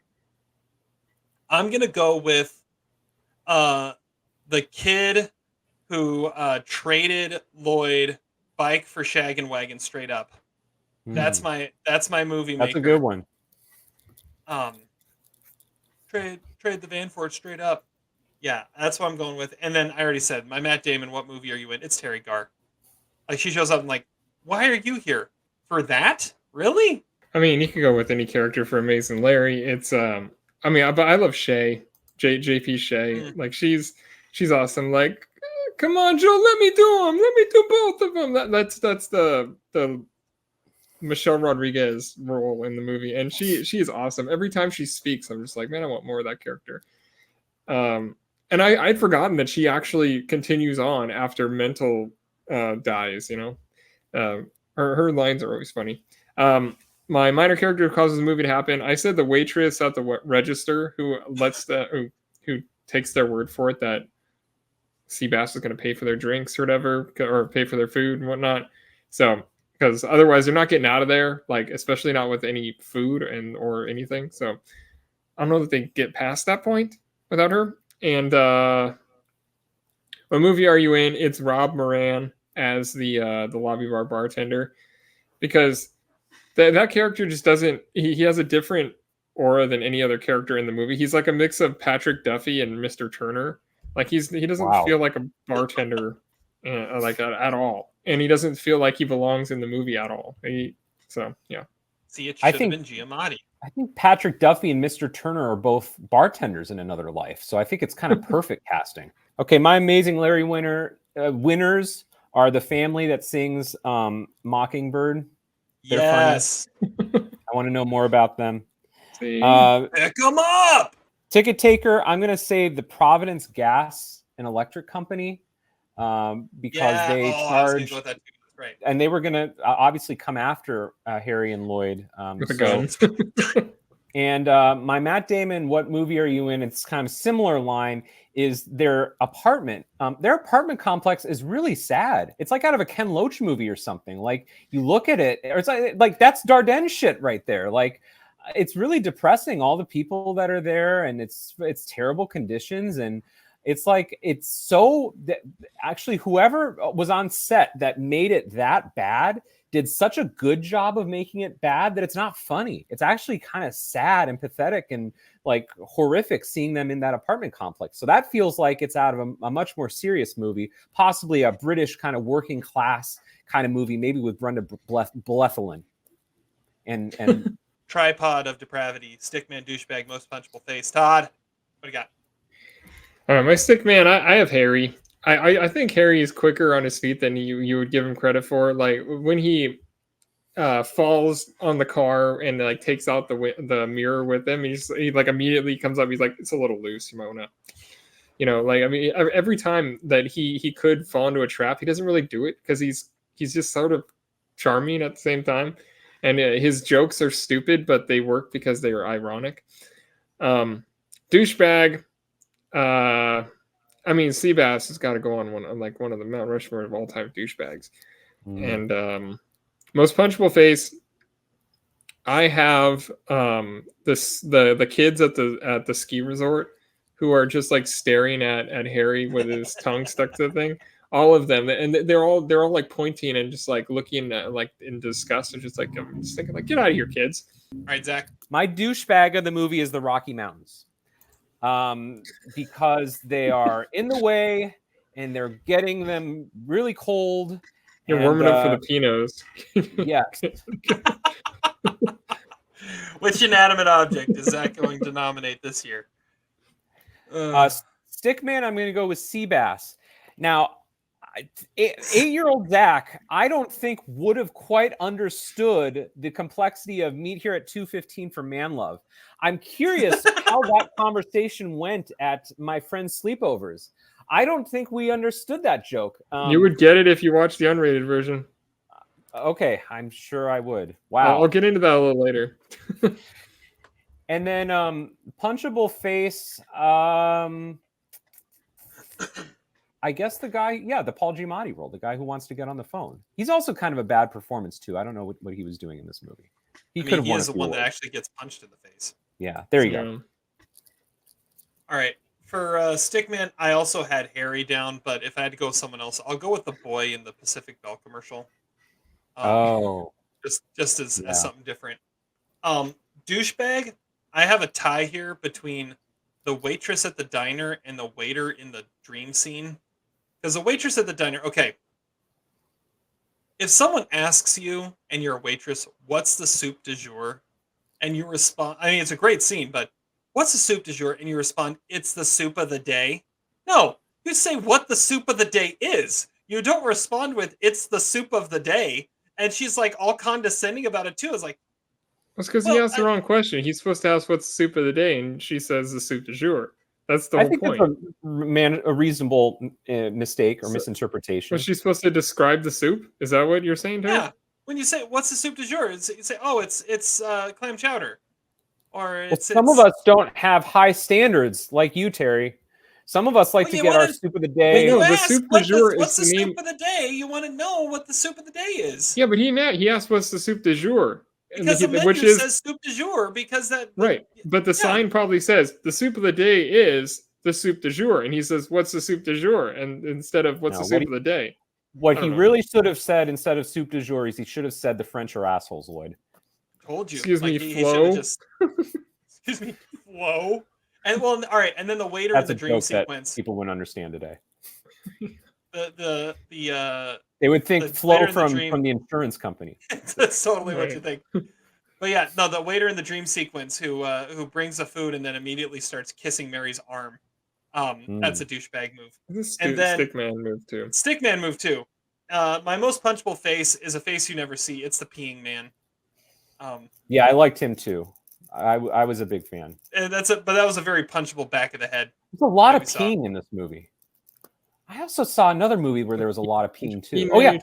I'm gonna go with the kid who traded Lloyd bike for Shag and Wagon straight up. That's my movie maker. That's a good one. Trade the van for it straight up. Yeah, that's what I'm going with. And then I already said my Matt Damon. What movie are you in? It's Terry Garr. Like, she shows up and like, why are you here for that? Really? I mean, you could go with any character for Amazing Larry. It's I mean, but I love Shay, JP Shay. Like, she's awesome. Like, come on, Joe, let me do them. Let me do both of them. That's the Michelle Rodriguez role in the movie, and she is awesome. Every time she speaks, I'm just like, man, I want more of that character. And I'd forgotten that she actually continues on after Mental dies. You know, her lines are always funny. My minor character who causes the movie to happen. I said the waitress at the register who who takes their word for it that Seabass is going to pay for their drinks or whatever, or pay for their food and whatnot. So, because otherwise they're not getting out of there, like, especially not with any food or anything. So I don't know that they get past that point without her. And what movie are you in? It's Rob Moran as the lobby bar bartender, because that character just doesn't. He has a different aura than any other character in the movie. He's like a mix of Patrick Duffy and Mr. Turner. Like, he doesn't feel like a bartender at all, and he doesn't feel like he belongs in the movie at all. Yeah. See, it should have been Giamatti. I think Patrick Duffy and Mr. Turner are both bartenders in another life, so I think it's kind of perfect casting. Okay, my Amazing Larry winners are the family that sings Mockingbird. They're yes. funny. I want to know more about them. Pick them up! Ticket Taker, I'm going to say the Providence Gas and Electric Company, because they charge, right. and they were going to obviously come after Harry and Lloyd with a gun. And my Matt Damon, what movie are you in? It's kind of similar line. Is their apartment complex is really sad. It's like out of a Ken Loach movie or something. Like, you look at it, or it's like that's Dardenne shit right there. Like, it's really depressing, all the people that are there, and it's terrible conditions, and it's like, it's so actually whoever was on set that made it that bad did such a good job of making it bad that it's not funny. It's actually kind of sad and pathetic and like horrific seeing them in that apartment complex. So that feels like it's out of a much more serious movie, possibly a British kind of working class kind of movie, maybe with Brenda Blethyn. And Tripod of depravity, stickman, douchebag, most punchable face. Todd, what do you got? All right, my stick man, I have Harry. I think Harry is quicker on his feet than you would give him credit for. Like when he falls on the car and like takes out the mirror with him, he like immediately comes up. He's like, it's a little loose. You might want to, like I mean, every time that he could fall into a trap, he doesn't really do it because he's just sort of charming at the same time, and his jokes are stupid, but they work because they are ironic. Douchebag. I mean, Seabass has got to go on one of the Mount Rushmore of all time douchebags. And most punchable face, I have the kids at the ski resort who are just like staring at Harry with his tongue stuck to the thing. All of them, and they're all like pointing and just like looking at, like in disgust, and just like I'm just thinking like, get out of here, kids. All right, Zach. My douchebag of the movie is the Rocky Mountains. Because they are in the way and they're getting them really cold. You're warming up for the Pinots. Yes. Which inanimate object is Zach going to nominate this year? Stickman, I'm going to go with Seabass. Now, 8-year-old Zach, I don't think would have quite understood the complexity of meet here at 2:15 for Man Love. I'm curious how that conversation went at my friend's sleepovers. I don't think we understood that joke. You would get it if you watched the unrated version. Okay, I'm sure I would. Wow. I'll get into that a little later. And then punchable face. I guess the guy, the Paul Giamatti role, the guy who wants to get on the phone. He's also kind of a bad performance too. I don't know what he was doing in this movie. He is the one that actually gets punched in the face. Yeah, there you go. All right, for Stickman, I also had Harry down, but if I had to go with someone else, I'll go with the boy in the Pacific Bell commercial. Just as something different. Douchebag, I have a tie here between the waitress at the diner and the waiter in the dream scene. Because the waitress at the diner, okay. If someone asks you and you're a waitress, what's the soup du jour? And you respond, I mean, it's a great scene, but what's the soup du jour? And you respond, it's the soup of the day. No, you say what the soup of the day is. You don't respond with, it's the soup of the day. And she's like all condescending about it too. It's like, that's because he asked the wrong question. He's supposed to ask what's the soup of the day, and she says the soup du jour. That's the whole point. That's a reasonable mistake or misinterpretation. Was she supposed to describe the soup? Is that what you're saying to her? Yeah. When you say, what's the soup du jour? You say, oh, it's clam chowder. Or some of us don't have high standards like you, Terry. Some of us like to get our soup of the day. The soup du jour what's the soup of the day? You want to know what the soup of the day is. Yeah, but he asked what's the soup du jour. Because the menu says soup du jour, because that... Right, but the sign probably says, the soup of the day is the soup du jour, and he says, what's the soup du jour? And instead of what's the soup of the day? What he really should have said instead of soup du jour is he should have said the French are assholes, Lloyd. Told you. Excuse me, Flo? Excuse me, Flo? And well, all right, and then the waiter in the dream sequence. People wouldn't understand today. They would think Flo from the insurance company. That's totally what you think. But yeah, no, the waiter in the dream sequence who brings the food and then immediately starts kissing Mary's arm. That's a douchebag move. And then Stickman move too. Stickman move too. My most punchable face is a face you never see. It's the peeing man. Yeah, I liked him too. I was a big fan. And but that was a very punchable back of the head. There's a lot of peeing in this movie. I also saw another movie where there was a lot of peeing too. Oh yeah,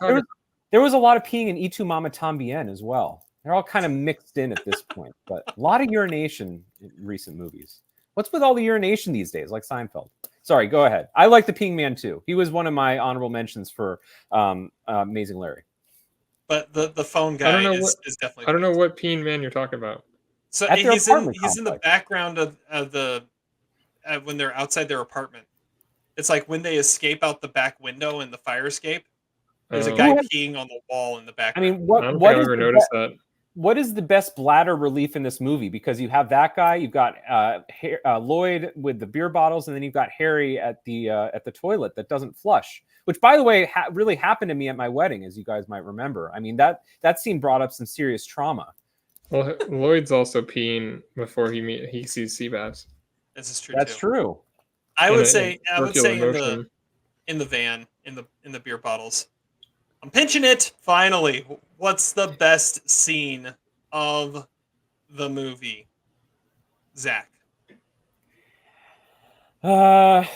there was a lot of peeing in Y Tu Mama Tambien as well. They're all kind of mixed in at this point, but a lot of urination in recent movies. What's with all the urination these days, like Seinfeld? Sorry, go ahead. I like the peeing man too. He was one of my honorable mentions for Amazing Larry. But the phone guy is definitely. I don't know what peeing man you're talking about. So he's in the background of when they're outside their apartment. It's like when they escape out the back window in the fire escape. There's a Oh, guy Who has- peeing on the wall in the I background. mean, I don't think I've ever noticed that. what is the best bladder relief in this movie? Because you have that guy, you've got Lloyd with the beer bottles, and then you've got Harry at the toilet that doesn't flush. Which, by the way, really happened to me at my wedding, as you guys might remember. I mean, that scene brought up some serious trauma. Well, Lloyd's also peeing before he sees Seabass. This is true That's too. true. I would say circular in motion. the van, in the beer bottles. I'm pinching it. Finally, what's the best scene of the movie, Zach? I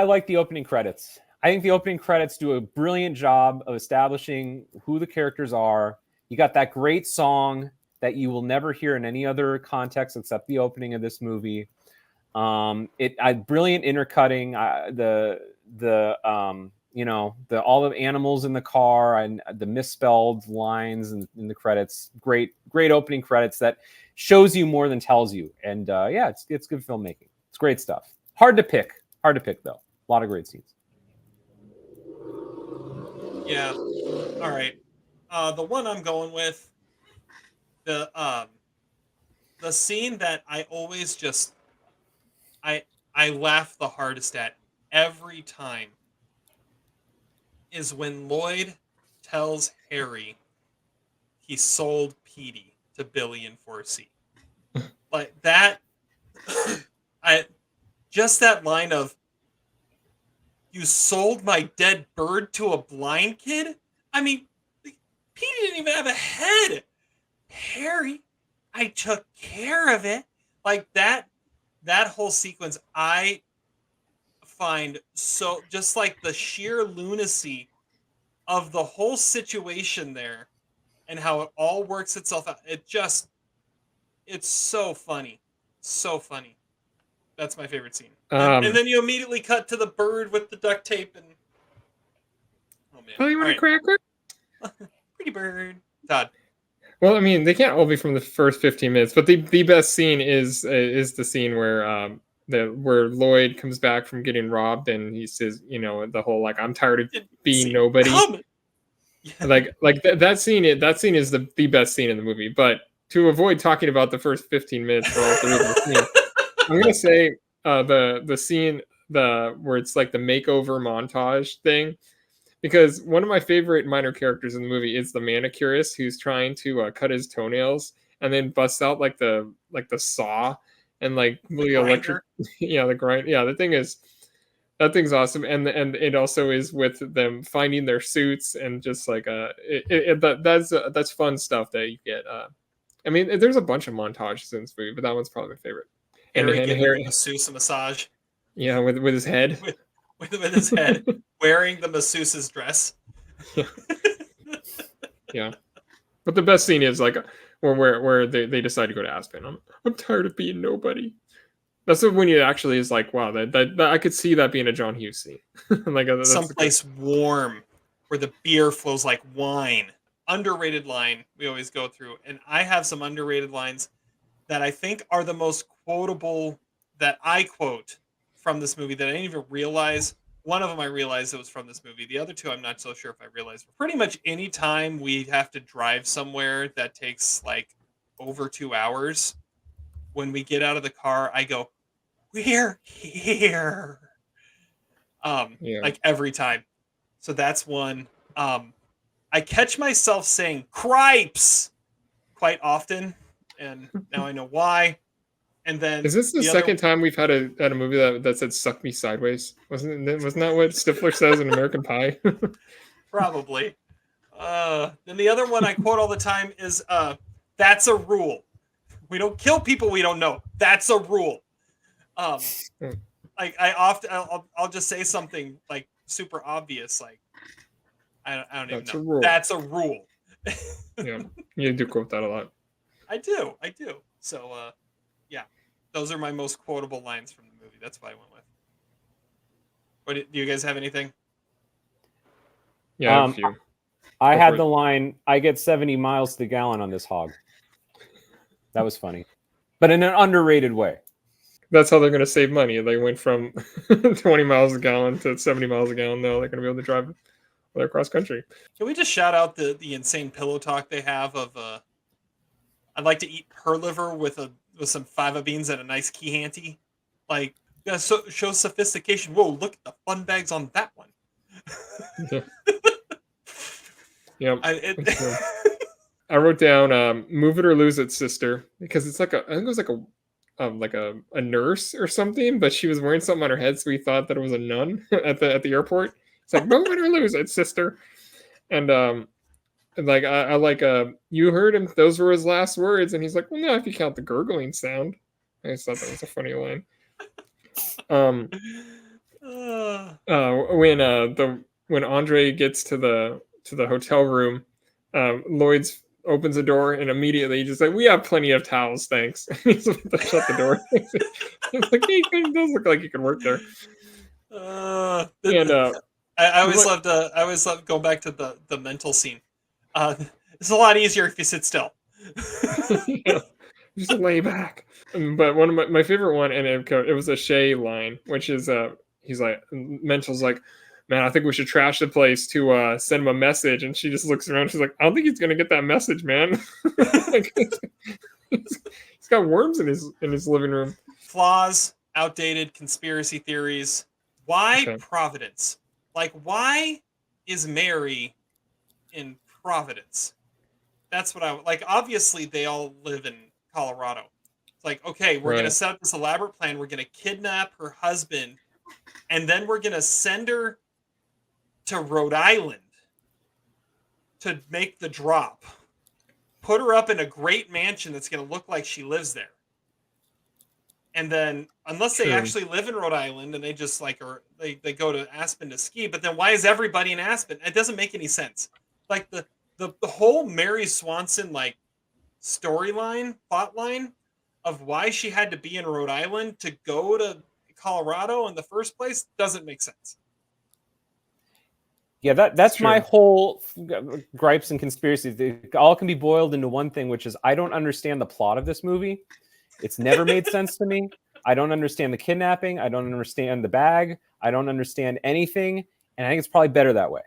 like the opening credits. I think the opening credits do a brilliant job of establishing who the characters are. You got that great song that you will never hear in any other context except the opening of this movie. Brilliant intercutting. All the animals in the car and the misspelled lines in the credits. Great opening credits that shows you more than tells you. And it's good filmmaking. It's great stuff. Hard to pick though. A lot of great scenes. Yeah. All right. The one I'm going with, the scene that I always just I laugh the hardest at every time is when Lloyd tells Harry he sold Petey to Billy and 4C. Like that, just that line of, "You sold my dead bird to a blind kid?" I mean, Petey didn't even have a head. Harry, I took care of it. Like that whole sequence, I find so, just like the sheer lunacy of the whole situation there and how it all works itself out. It's so funny. So funny. That's my favorite scene. And then you immediately cut to the bird with the duct tape and, oh man. Oh, you want a cracker? Pretty bird. Todd. Well, I mean, they can't all be from the first 15 minutes, but the best scene is the scene where where Lloyd comes back from getting robbed and he says, the whole like, "I'm tired of being nobody." Yeah. Like that scene is the best scene in the movie. But to avoid talking about the first 15 minutes for all three of the scenes, I'm gonna say the scene where it's like the makeover montage thing. Because one of my favorite minor characters in the movie is the manicurist who's trying to cut his toenails and then busts out like the saw and like the electric, the grind. Yeah, that thing's awesome, and it also is with them finding their suits and just like that's fun stuff that you get. I mean, there's a bunch of montages in this movie, but that one's probably my favorite. Harry giving the masseuse a massage. Yeah, with his head. With his head, wearing the masseuse's dress. Yeah. But the best scene is like where they decide to go to Aspen. I'm tired of being nobody. That's when it actually is like, wow, that I could see that being a John Hughes scene. Like someplace warm where the beer flows like wine. Underrated line we always go through, and I have some underrated lines that I think are the most quotable that I quote from this movie that I didn't even realize. One of them I realized it was from this movie. The other two I'm not so sure if I realized. Pretty much any time we have to drive somewhere that takes like over 2 hours, when we get out of the car, I go, "We're here." Like every time. So that's one. I catch myself saying "cripes" quite often, and now I know why. And then is this the second time we've had a movie that said "suck me sideways"? Wasn't that what Stifler says in American Pie? Probably. Then the other one I quote all the time is "That's a rule. We don't kill people we don't know. That's a rule." Like I'll just say something like super obvious, like I don't even know. That's a rule. Yeah, you do quote that a lot. I do. So yeah, those are my most quotable lines from the movie. That's what I went with. What do you guys have anything? Yeah, I have a few. I had the line, "I get 70 miles to the gallon on this hog." That was funny, but in an underrated way. That's how they're going to save money. They went from 20 miles a gallon to 70 miles a gallon. Now they're going to be able to drive across country. Can we just shout out the insane pillow talk they have of I'd like to eat her liver with some fava beans and a nice Chianti. Like, yeah, so shows sophistication. Whoa, look at the fun bags on that one. Yeah. I wrote down "Move It or Lose It, Sister," because it's like I think it was like a nurse or something, but she was wearing something on her head, so we thought that it was a nun at the airport. It's like "Move It or Lose It, Sister," and like I like you heard him. Those were his last words, and he's like, "Well, no, if you count the gurgling sound." I just thought that was a funny line. When Andre gets to the hotel room, Lloyd's opens the door and immediately he's just like, "We have plenty of towels, thanks." He's about to shut the door. It's like he does look like he could work there. I always loved going back to the mental scene. It's a lot easier if you sit still. Yeah, just lay back. But one of my favorite one, and it was a Shay line, which is he's like, Mental's like, "Man, I think we should trash the place to send him a message." And she just looks around. She's like, "I don't think he's gonna get that message, man." Like, he's got worms in his living room. Flaws, outdated conspiracy theories. Why Providence? Like, why is Mary in Providence? That's what I like. Obviously, they all live in Colorado. It's like, okay, we're gonna set up this elaborate plan. We're gonna kidnap her husband, and then we're gonna send her to Rhode Island to make the drop. Put her up in a great mansion that's gonna look like she lives there. And then, unless they actually live in Rhode Island and they just like, or they go to Aspen to ski, but then why is everybody in Aspen? It doesn't make any sense. Like the whole Mary Swanson like storyline, plot line of why she had to be in Rhode Island to go to Colorado in the first place doesn't make sense. Yeah, that's my whole gripes and conspiracies. They all can be boiled into one thing, which is I don't understand the plot of this movie. It's never made sense to me. I don't understand the kidnapping. I don't understand the bag. I don't understand anything, and I think it's probably better that way.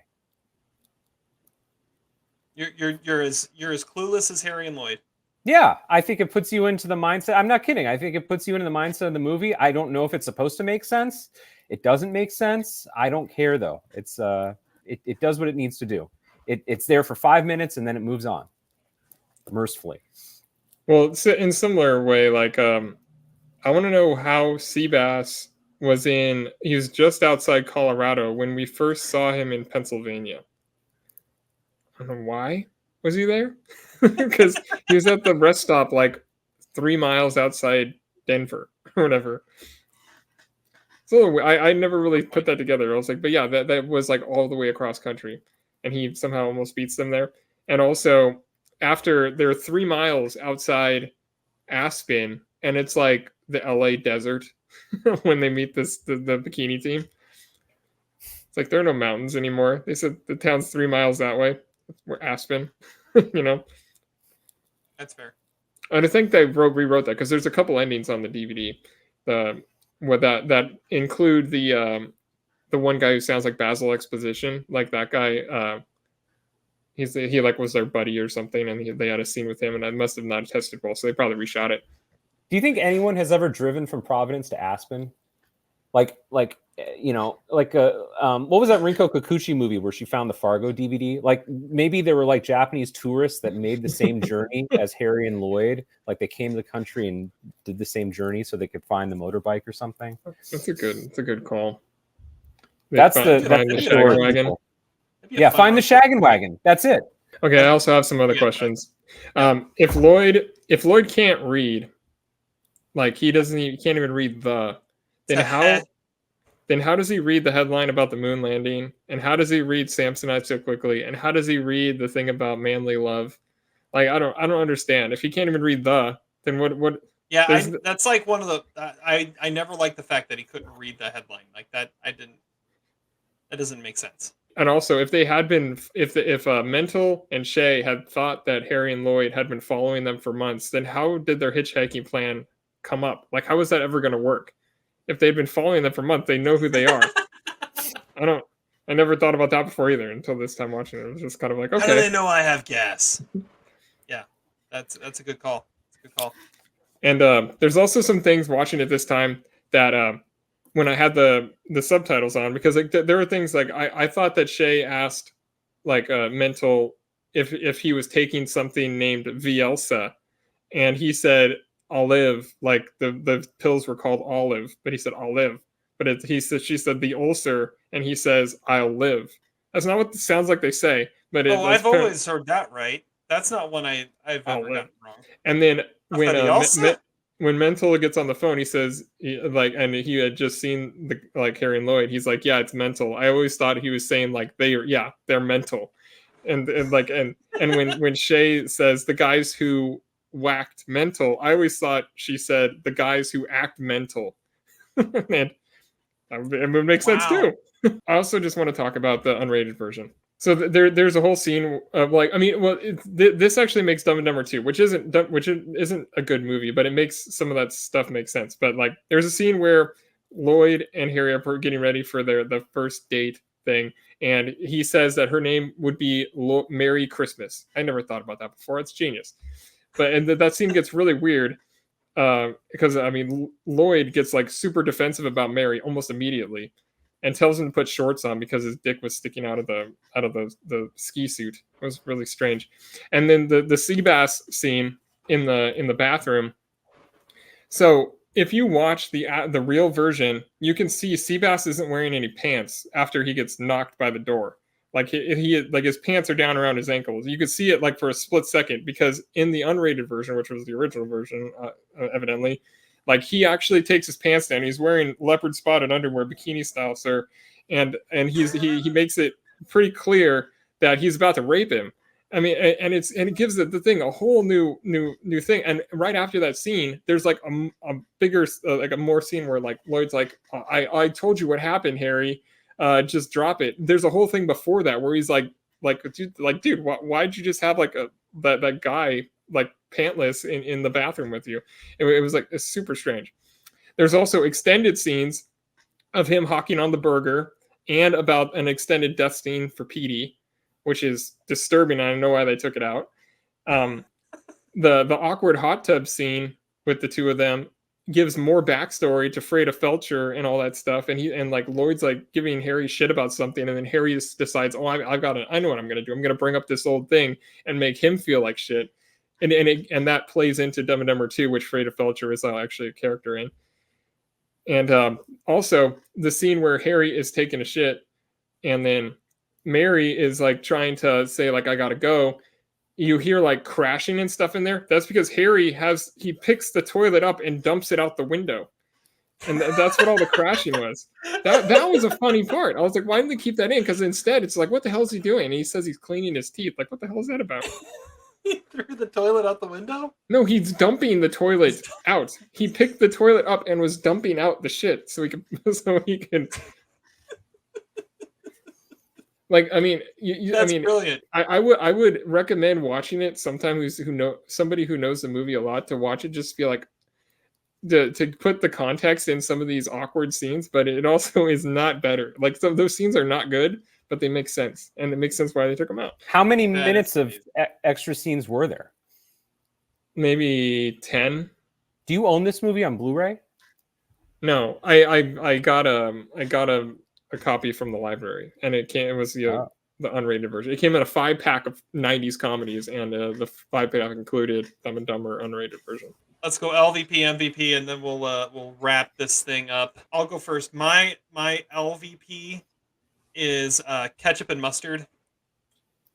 You're as clueless as Harry and Lloyd. Yeah, I think it puts you into the mindset. I'm not kidding. I think it puts you into the mindset of the movie. I don't know if it's supposed to make sense. It doesn't make sense. I don't care though. It's it does what it needs to do. It's there for 5 minutes and then it moves on. Mercifully. Well, in similar way, like I want to know how Seabass was he was just outside Colorado when we first saw him in Pennsylvania. I don't know why was he there? Because he was at the rest stop like 3 miles outside Denver or whatever. So I never really put that together. I was like, but yeah, that was like all the way across country, and he somehow almost beats them there. And also, after they're 3 miles outside Aspen, and it's like the LA desert when they meet the bikini team. It's like there are no mountains anymore. They said the town's 3 miles that way. We're Aspen, you know. That's fair. And I think they rewrote that because there's a couple endings on the DVD. That include the one guy who sounds like Basil Exposition, like that guy. He like was their buddy or something, and they had a scene with him, and I must have not tested well, so they probably reshot it. Do you think anyone has ever driven from Providence to Aspen? Like what was that Rinko Kikuchi movie where she found the Fargo DVD? Like maybe there were like Japanese tourists that made the same journey as Harry and Lloyd. Like they came to the country and did the same journey so they could find the motorbike or something. That's a good call. That's the Shaggin' Wagon. Yeah, find the Shaggin' Wagon. That's it. Okay, I also have some other questions. If Lloyd can't read, like he can't even read then how does he read the headline about the moon landing? And how does he read Samsonite so quickly? And how does he read the thing about manly love? Like I don't understand. If he can't even read then what? Yeah, that's like one of the. I never liked the fact that he couldn't read the headline like that. That doesn't make sense. And also, if they had been, if Mental and Shay had thought that Harry and Lloyd had been following them for months, then how did their hitchhiking plan come up? Like, how is that ever going to work? If they'd been following them for months, they know who they are. I never thought about that before either until this time watching it. It was just kind of like, How do okay. they know I have gas? Yeah, that's a good call. It's a good call. And there's also some things watching it this time that when I had the subtitles on, because like there were things like I thought that Shay asked like Mental if he was taking something named Vielsa, and he said Olive, like the pills were called Olive, but he said Olive. But she said the ulcer, and he says I'll live. That's not what it sounds like they say. But I've always heard that right. That's not one I've ever gotten wrong. And then Furiosa? when Mental gets on the phone, he says and he had just seen Harry and Lloyd. He's like, yeah, it's Mental. I always thought he was saying like they're mental. And when Shay says the guys who whacked Mental, I always thought she said the guys who act mental. And it would make sense too. I also just want to talk about the unrated version. So there's a whole scene of like, I mean, well, this actually makes Dumb and Dumber 2, which isn't a good movie, but it makes some of that stuff make sense. But like, there's a scene where Lloyd and Harry are getting ready for the first date thing, and he says that her name would be Merry Christmas. I never thought about that before. It's genius. But that scene gets really weird because I mean, Lloyd gets like super defensive about Mary almost immediately, and tells him to put shorts on because his dick was sticking out of the ski suit. It was really strange. And then the sea bass scene in the bathroom. So if you watch the real version, you can see Seabass isn't wearing any pants after he gets knocked by the door. Like he like his pants are down around his ankles. You could see it like for a split second, because in the unrated version, which was the original version, evidently, like he actually takes his pants down. He's wearing leopard spotted underwear, bikini style, sir, and he makes it pretty clear that he's about to rape him. I mean, and it gives the thing a whole new thing. And right after that scene, there's like a bigger like a more scene where like Lloyd's like, I told you what happened, Harry. Just drop it. There's a whole thing before that where he's like dude, why'd you just have like that guy like pantless in the bathroom with you? It was like, it's super strange. There's also extended scenes of him hawking on the burger and about an extended death scene for Petey, which is disturbing. I don't know why they took it out. The awkward hot tub scene with the two of them gives more backstory to Freda Felcher and all that stuff, and like Lloyd's like giving Harry shit about something, and then Harry just decides, I know what I'm gonna do. I'm gonna bring up this old thing and make him feel like shit, and that plays into Dumb and Dumber 2, which Freda Felcher is actually a character in. And also the scene where Harry is taking a shit, and then Mary is like trying to say like, I gotta go. You hear like crashing and stuff in there. That's because Harry he picks the toilet up and dumps it out the window. And that's what all the crashing was. That was a funny part. I was like, why didn't they keep that in? Because instead it's like, what the hell is he doing? And he says he's cleaning his teeth. Like, what the hell is that about? He threw the toilet out the window? No, he's dumping the toilet out. He picked the toilet up and was dumping out the shit so he can like, I mean, that's brilliant. I would recommend watching it sometime somebody who knows the movie a lot to watch it, just be like to put the context in some of these awkward scenes, but it also is not better. Like those scenes are not good, but they make sense, and it makes sense why they took them out. How many minutes of extra scenes were there? Maybe 10. Do you own this movie on Blu-ray? No, I got a copy from the library, and it was the unrated version. It came in a 5-pack of 90s comedies, and the 5-pack included Dumb and Dumber unrated version. Let's go LVP, MVP, and then we'll wrap this thing up. I'll go first. My LVP is ketchup and mustard,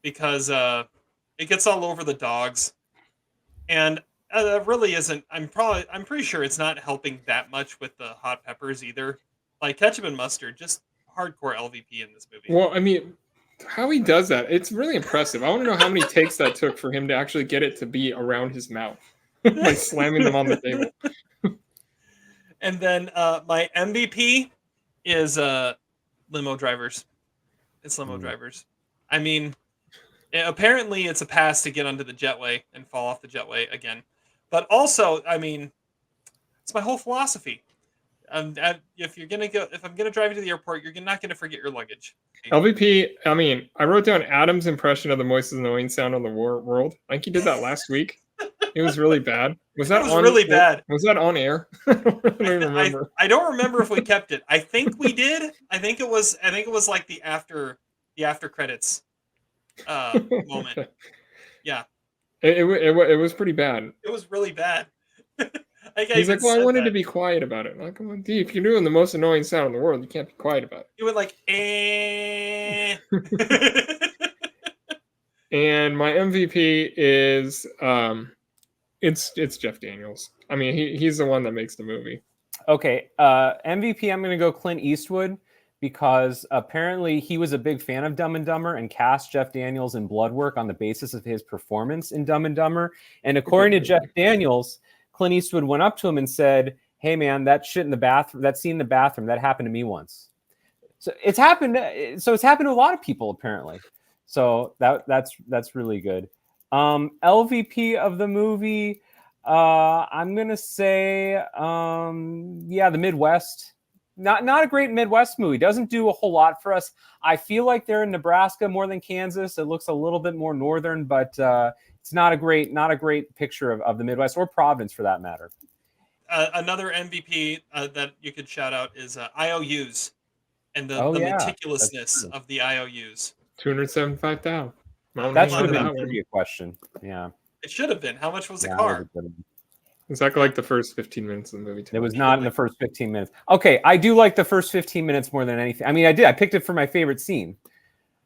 because it gets all over the dogs, and that really isn't. I'm pretty sure it's not helping that much with the hot peppers either. Like ketchup and mustard, just hardcore LVP in this movie. Well, I mean, how he does that, it's really impressive. I want to know how many takes that took for him to actually get it to be around his mouth, like slamming them on the table. And then my MVP is limo drivers. It's limo drivers. I mean, apparently it's a pass to get onto the jetway and fall off the jetway again. But also, I mean, It's my whole philosophy. If I'm gonna drive you to the airport, you're not gonna forget your luggage. LVP. I mean, I wrote down Adam's impression of the most annoying sound in the world. I think he did that last week. It was really bad. Was that really bad? Was that on air? I don't even remember. I don't remember if we kept it. I think we did. I think it was like the after credits moment. Okay. Yeah. It was pretty bad. It was really bad. He's like, well, I wanted to be quiet about it. I'm like, come on, D, if you're doing the most annoying sound in the world, you can't be quiet about it. You went like, eh. And my MVP is it's Jeff Daniels. I mean, he's the one that makes the movie. Okay, MVP. I'm going to go Clint Eastwood because apparently he was a big fan of Dumb and Dumber and cast Jeff Daniels in Bloodwork on the basis of his performance in Dumb and Dumber. And according to Jeff Daniels, Clint Eastwood went up to him and said, "Hey man, that shit in the bathroom, that scene in the bathroom, that happened to me once." So it's happened. So it's happened to a lot of people apparently. So that's really good. LVP of the movie, I'm gonna say, the Midwest. Not a great Midwest movie. Doesn't do a whole lot for us. I feel like they're in Nebraska more than Kansas. It looks a little bit more northern, but it's not a great picture of the Midwest or Providence for that matter. Another MVP that you could shout out is IOUs and the meticulousness of the IOUs. 275,000. That should have been a trivia question. Yeah, it should have been. How much was the car? Exactly like the first 15 minutes of the movie. It was not in the first 15 minutes. Okay, I do like the first 15 minutes more than anything. I mean, I did. I picked it for my favorite scene.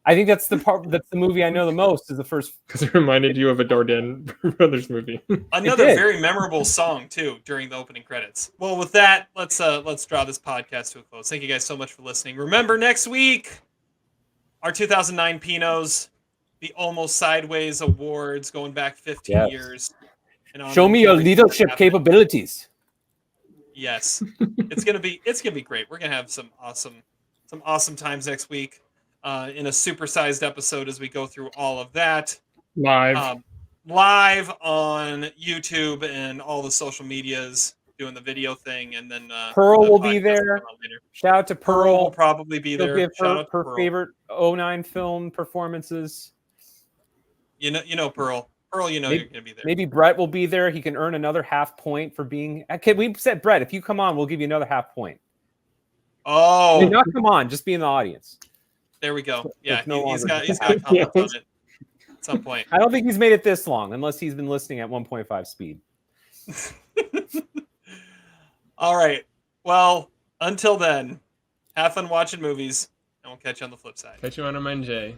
I think that's the part. That's the movie I know the most. Is the first because it reminded you of a Dunne Brothers movie. Another very memorable song too during the opening credits. Well, with that, let's draw this podcast to a close. Thank you guys so much for listening. Remember next week, our 2009 Pinos, the Almost Sideways Awards, going back 15 years. Show me your leadership capabilities. Yes, it's gonna be great. We're gonna have some awesome times next week in a supersized episode as we go through all of that live on YouTube and all the social medias, doing the video thing, and then Pearl will be there. Shout out to Pearl. Will probably be there. Give her favorite 09 film performances. You know Pearl. Pearl, you're going to be there. Maybe Brett will be there. He can earn another half point for being. Okay, we said Brett, if you come on, we'll give you another half point. Oh, not come on, just be in the audience. There we go. Yeah, he's got comments on it at some point. I don't think he's made it this long, unless he's been listening at 1.5 speed. All right. Well, until then, have fun watching movies, and we'll catch you on the flip side. Catch you on a Monday.